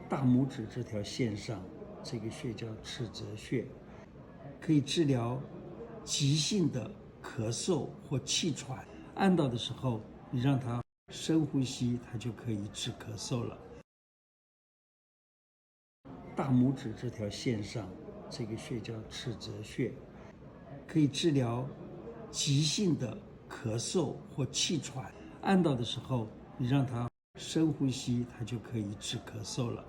大拇指这条线上，这个穴叫尺泽穴，可以治疗急性的咳嗽或气喘。按到的时候，你让它深呼吸，它就可以治咳嗽了。大拇指这条线上，这个穴叫尺泽穴，可以治疗急性的咳嗽或气喘。按到的时候，你让它深呼吸，它就可以治咳嗽了。